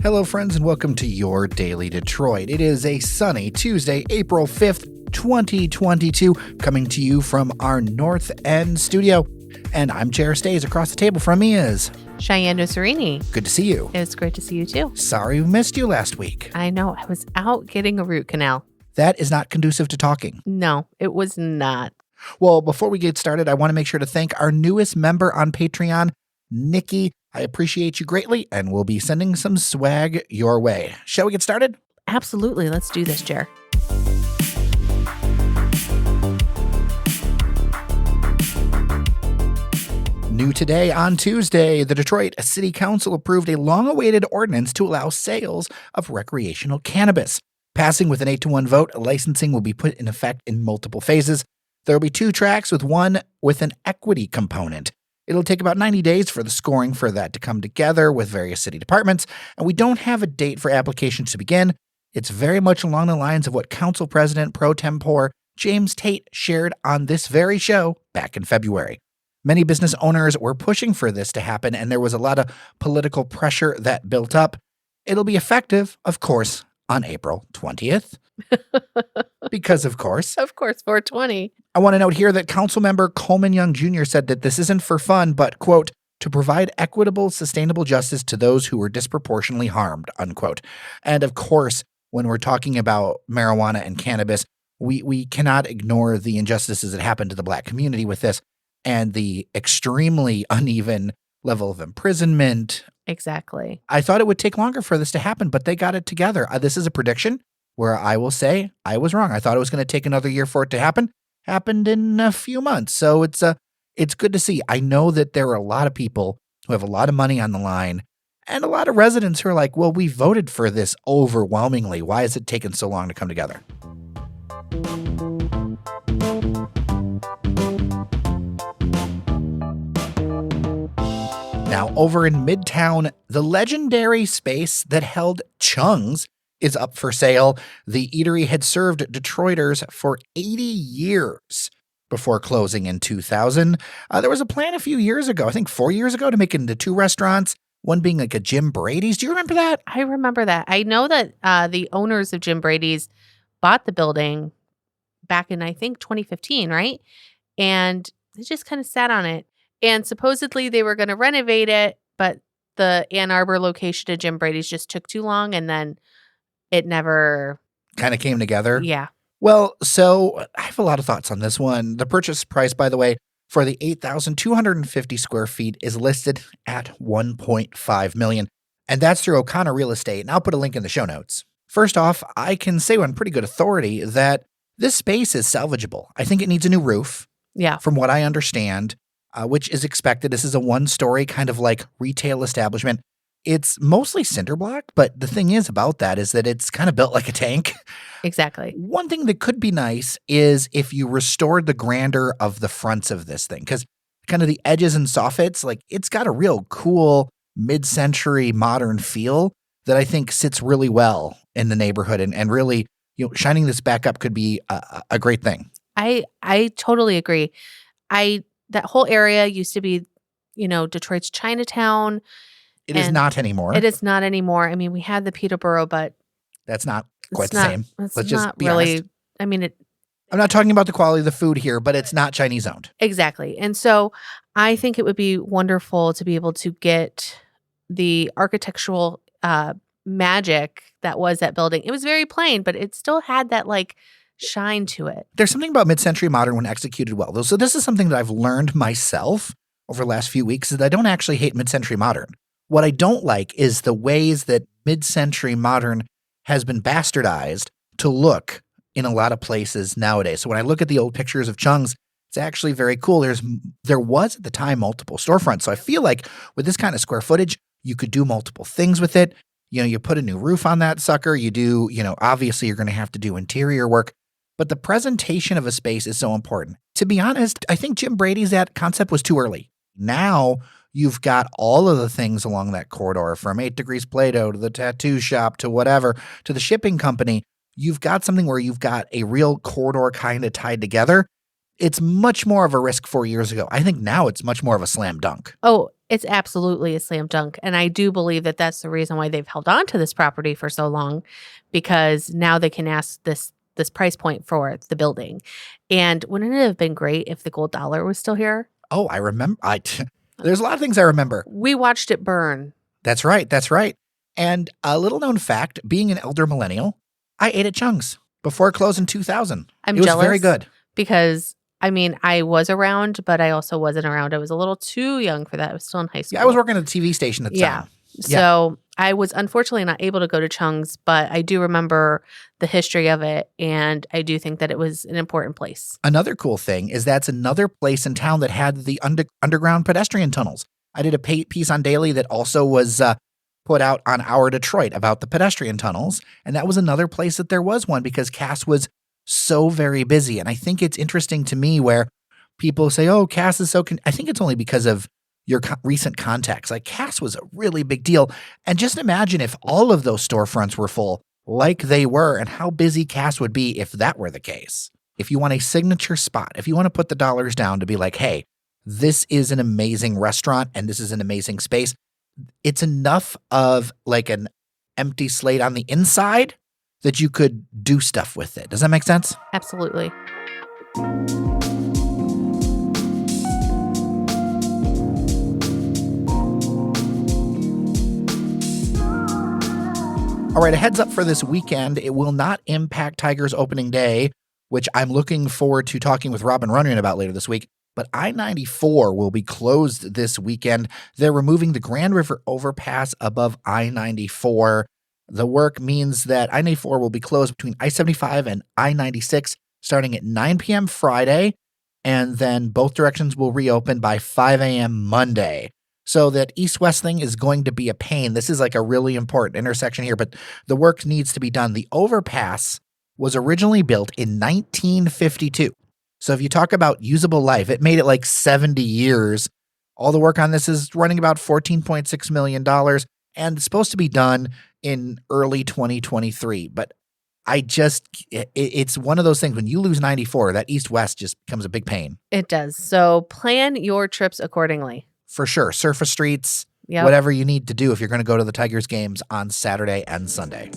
Hello, friends, and welcome to your Daily Detroit. It is a sunny Tuesday, April 5th, 2022, coming to you from our North End studio. And I'm Chair Stays. Across the table from me is Cheyenne Nocerini. Good to see you. It's great to see you too. Sorry we missed you last week. I know. I was out getting a root canal. That is not conducive to talking. No, it was not. Well, before we get started, I want to make sure to thank our newest member on Patreon, Nikki. I appreciate you greatly, and we'll be sending some swag your way. Shall we get started? Absolutely. Let's do this, Chair. New today on Tuesday, the Detroit City Council approved a long-awaited ordinance to allow sales of recreational cannabis. Passing with an 8-1 vote, licensing will be put in effect in multiple phases. There will be 2 tracks with one with an equity component. It'll take about 90 days for the scoring for that to come together with various city departments, and we don't have a date for applications to begin. It's very much along the lines of what Council President Pro Tempore James Tate shared on this very show back in February. Many business owners were pushing for this to happen, and there was a lot of political pressure that built up. It'll be effective, of course, on April 20th. Because, of course, 420. I want to note here that Councilmember Coleman Young Jr. said that this isn't for fun, but, quote, to provide equitable, sustainable justice to those who were disproportionately harmed, unquote. And, of course, when we're talking about marijuana and cannabis, we cannot ignore the injustices that happened to the Black community with this and the extremely uneven level of imprisonment. Exactly. I thought it would take longer for this to happen, but they got it together. This is a prediction where I will say I was wrong. I thought it was going to take another year for it to happen. Happened in a few months. So it's good to see. I know that there are a lot of people who have a lot of money on the line and a lot of residents who are like, well, we voted for this overwhelmingly. Why is it taking so long to come together? Now, over in Midtown, the legendary space that held Chungs is up for sale. The eatery had served Detroiters for 80 years before closing in 2000. There was a plan a few years ago, I think 4 years ago, to make it into 2 restaurants, one being like a Jim Brady's. Do you remember that? I remember that. I know that the owners of Jim Brady's bought the building back in, I think, 2015, right? And they just kind of sat on it. And supposedly they were going to renovate it, but the Ann Arbor location of Jim Brady's just took too long, and then it never kind of came together. Yeah. Well, so I have a lot of thoughts on this one. The purchase price, by the way, for the 8,250 square feet is listed at $1.5 million. And that's through O'Connor Real Estate. And I'll put a link in the show notes. First off, I can say on pretty good authority that this space is salvageable. I think it needs a new roof. Yeah. From what I understand, which is expected. This is a 1-story kind of like retail establishment. It's mostly cinder block, but the thing is about that is that it's kind of built like a tank. Exactly. One thing that could be nice is if you restored the grandeur of the fronts of this thing, because kind of the edges and soffits, like it's got a real cool mid-century modern feel that I think sits really well in the neighborhood, and really, shining this back up could be a great thing. I totally agree. That whole area used to be, Detroit's Chinatown. It is not anymore. It is not anymore. I mean, we had the Peterborough, but that's not quite the same. Let's just not be really. honest. I mean, I'm not talking about the quality of the food here, but it's not Chinese owned. Exactly. And so I think it would be wonderful to be able to get the architectural magic that was that building. It was very plain, but it still had that shine to it. There's something about mid-century modern when executed well. So this is something that I've learned myself over the last few weeks, is that I don't actually hate mid-century modern. What I don't like is the ways that mid-century modern has been bastardized to look in a lot of places nowadays. So when I look at the old pictures of Chungs, it's actually very cool. There was at the time multiple storefronts. So I feel like with this kind of square footage, you could do multiple things with it. You put a new roof on that sucker. You do, obviously you're going to have to do interior work. But the presentation of a space is so important. To be honest, I think Jim Brady's that concept was too early. Now you've got all of the things along that corridor, from 8 Degrees Play-Doh to the tattoo shop to whatever, to the shipping company. You've got something where you've got a real corridor kind of tied together. It's much more of a risk 4 years ago. I think now it's much more of a slam dunk. Oh, It's absolutely a slam dunk. And I do believe that that's the reason why they've held on to this property for so long, because now they can ask this price point for the building. And wouldn't it have been great if the gold dollar was still here? Oh, I remember. There's a lot of things I remember. We watched it burn. That's right. That's right. And a little known fact, being an elder millennial, I ate at Chungs before it closed in 2000. I'm It was jealous very good. because I was around, but I also wasn't around. I was a little too young for that. I was still in high school. Yeah, I was working at a TV station at the time. So I was unfortunately not able to go to Chung's, but I do remember the history of it, and I do think that it was an important place. Another cool thing is that's another place in town that had the underground pedestrian tunnels. I did a piece on Daily that also was put out on Our Detroit about the pedestrian tunnels, and that was another place that there was one because Cass was so very busy. And I think it's interesting to me where people say, oh, Cass is so I think it's only because of your recent contacts. Like Cass was a really big deal. And just imagine if all of those storefronts were full like they were and how busy Cass would be if that were the case. If you want a signature spot, if you want to put the dollars down to be like, hey, this is an amazing restaurant and this is an amazing space, it's enough of like an empty slate on the inside that you could do stuff with it. Does that make sense? Absolutely. All right, a heads up for this weekend. It will not impact Tigers opening day, which I'm looking forward to talking with Robin Runyon about later this week. But I-94 will be closed this weekend. They're removing the Grand River overpass above I-94. The work means that I-94 will be closed between I-75 and I-96 starting at 9 p.m. Friday, and then both directions will reopen by 5 a.m. Monday. So that east-west thing is going to be a pain. This is like a really important intersection here, but the work needs to be done. The overpass was originally built in 1952. So if you talk about usable life, it made it like 70 years. All the work on this is running about $14.6 million, and it's supposed to be done in early 2023. But it's one of those things, when you lose 94, that east-west just becomes a big pain. It does. So plan your trips accordingly. For sure. Surface streets, Yep. whatever you need to do if you're going to go to the Tigers games on Saturday and Sunday.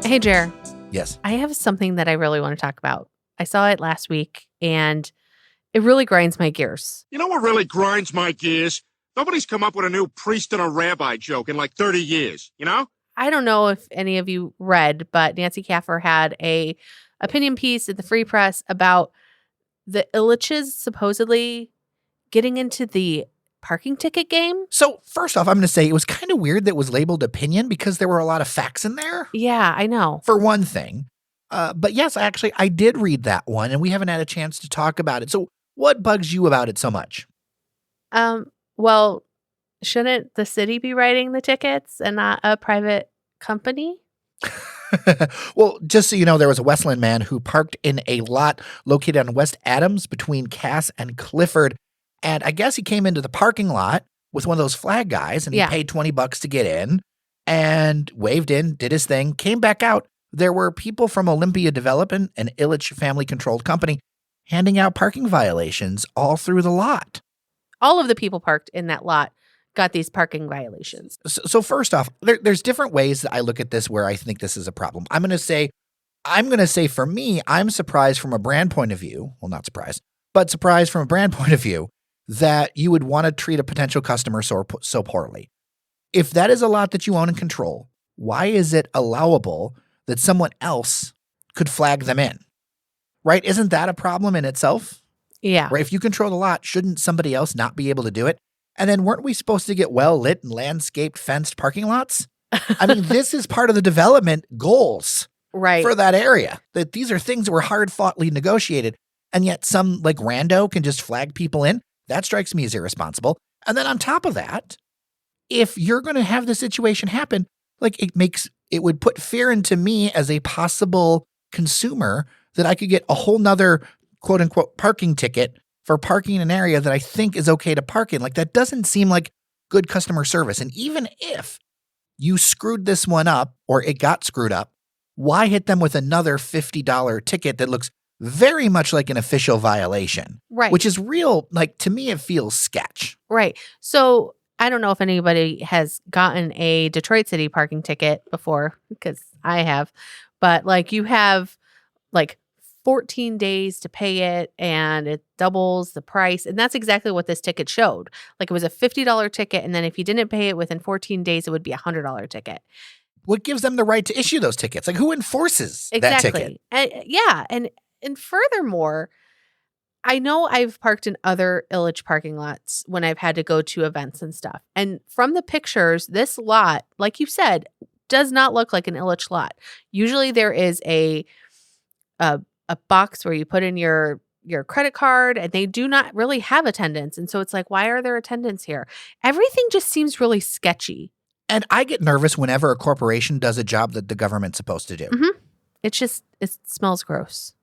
Hey, Jer. Yes. I have something that I really want to talk about. I saw it last week, and it really grinds my gears. You know what really grinds my gears? Nobody's come up with a new priest and a rabbi joke in like 30 years, you know? I don't know if any of you read, but Nancy Kaffer had a opinion piece at the Free Press about the Illiches supposedly getting into the parking ticket game. So first off, I'm going to say it was kind of weird that it was labeled opinion because there were a lot of facts in there, Yeah, I know. for one thing. But yes, I did read that one, and we haven't had a chance to talk about it. So what bugs you about it so much? Well, shouldn't the city be writing the tickets and not a private company? Well, just so you know, there was a Westland man who parked in a lot located on West Adams between Cass and Clifford. And I guess he came into the parking lot with one of those flag guys, and he paid $20 to get in and waved in, did his thing, came back out. There were people from Olympia Development, an Illich family-controlled company, handing out parking violations all through the lot. All of the people parked in that lot got these parking violations. So first off, there's different ways that I look at this where I think this is a problem. I'm going to say for me, I'm surprised from a brand point of view. Well, not surprised, but surprised from a brand point of view that you would want to treat a potential customer so poorly. If that is a lot that you own and control, why is it allowable that someone else could flag them in? Right? Isn't that a problem in itself? Yeah. Right? If you control the lot, shouldn't somebody else not be able to do it? And then weren't we supposed to get well-lit and landscaped, fenced parking lots? I mean, this is part of the development goals Right. for that area, that these are things that were hard-foughtly negotiated, and yet some like rando can just flag people in. That strikes me as irresponsible. And then on top of that, if you're going to have the situation happen, like it would put fear into me as a possible consumer that I could get a whole nother quote unquote parking ticket for parking in an area that I think is okay to park in. Like that doesn't seem like good customer service. And even if you screwed this one up or it got screwed up, why hit them with another $50 ticket that looks very much like an official violation? Right. Which is real, like, to me, it feels sketch. Right. So I don't know if anybody has gotten a Detroit City parking ticket before, because I have, but like you have like 14 days to pay it and it doubles the price. And that's exactly what this ticket showed. Like it was a $50 ticket. And then if you didn't pay it within 14 days, it would be a $100 ticket. What gives them the right to issue those tickets? Like, who enforces that ticket? Yeah. And furthermore, I know I've parked in other Illich parking lots when I've had to go to events and stuff. And from the pictures, this lot, like you said, does not look like an Illich lot. Usually there is a box where you put in your credit card, and they do not really have attendants. And so it's like, why are there attendants here? Everything just seems really sketchy. And I get nervous whenever a corporation does a job that the government's supposed to do. Mm-hmm. It smells gross.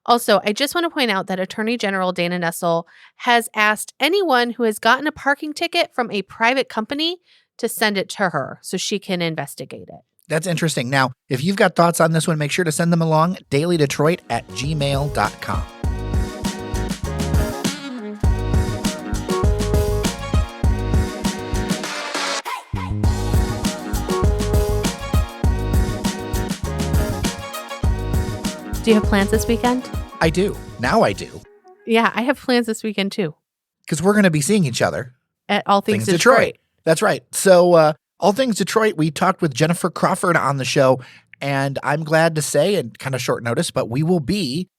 Also, I just want to point out that Attorney General Dana Nessel has asked anyone who has gotten a parking ticket from a private company to send it to her so she can investigate it. That's interesting. Now, if you've got thoughts on this one, make sure to send them along, dailydetroit@gmail.com. Do you have plans this weekend? I do. Now I do. Yeah, I have plans this weekend too. Because we're going to be seeing each other. At All Things Detroit. That's right. So, All Things Detroit, we talked with Jennifer Crawford on the show, and I'm glad to say, and kind of short notice, but we will be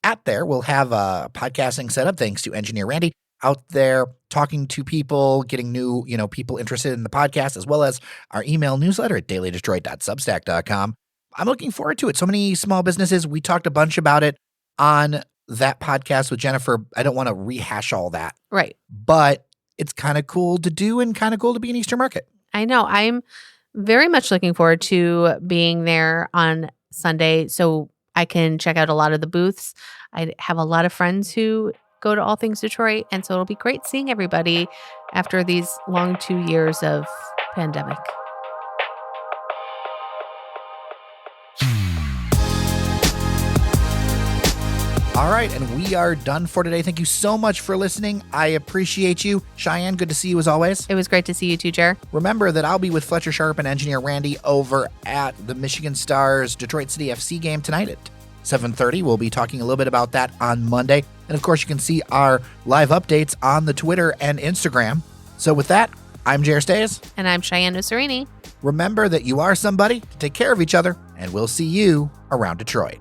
at there. We'll have a podcasting set up, thanks to Engineer Randy, out there talking to people, getting new, people interested in the podcast, as well as our email newsletter at dailydetroit.substack.com. I'm looking forward to it. So many small businesses. We talked a bunch about it on that podcast with Jennifer. I don't want to rehash all that. Right. But it's kind of cool to do and kind of cool to be in Eastern Market. I know. I'm very much looking forward to being there on Sunday so I can check out a lot of the booths. I have a lot of friends who go to All Things Detroit, and so it'll be great seeing everybody after these long 2 years of pandemic. All right, and we are done for today. Thank you so much for listening. I appreciate you. Cheyenne, good to see you as always. It was great to see you too, Jer. Remember that I'll be with Fletcher Sharp and Engineer Randy over at the Michigan Stars Detroit City FC game tonight at 7:30. We'll be talking a little bit about that on Monday. And of course, you can see our live updates on the Twitter and Instagram. So with that, I'm Jer Stays. And I'm Cheyenne Usarini. Remember that you are somebody to take care of each other, and we'll see you around Detroit.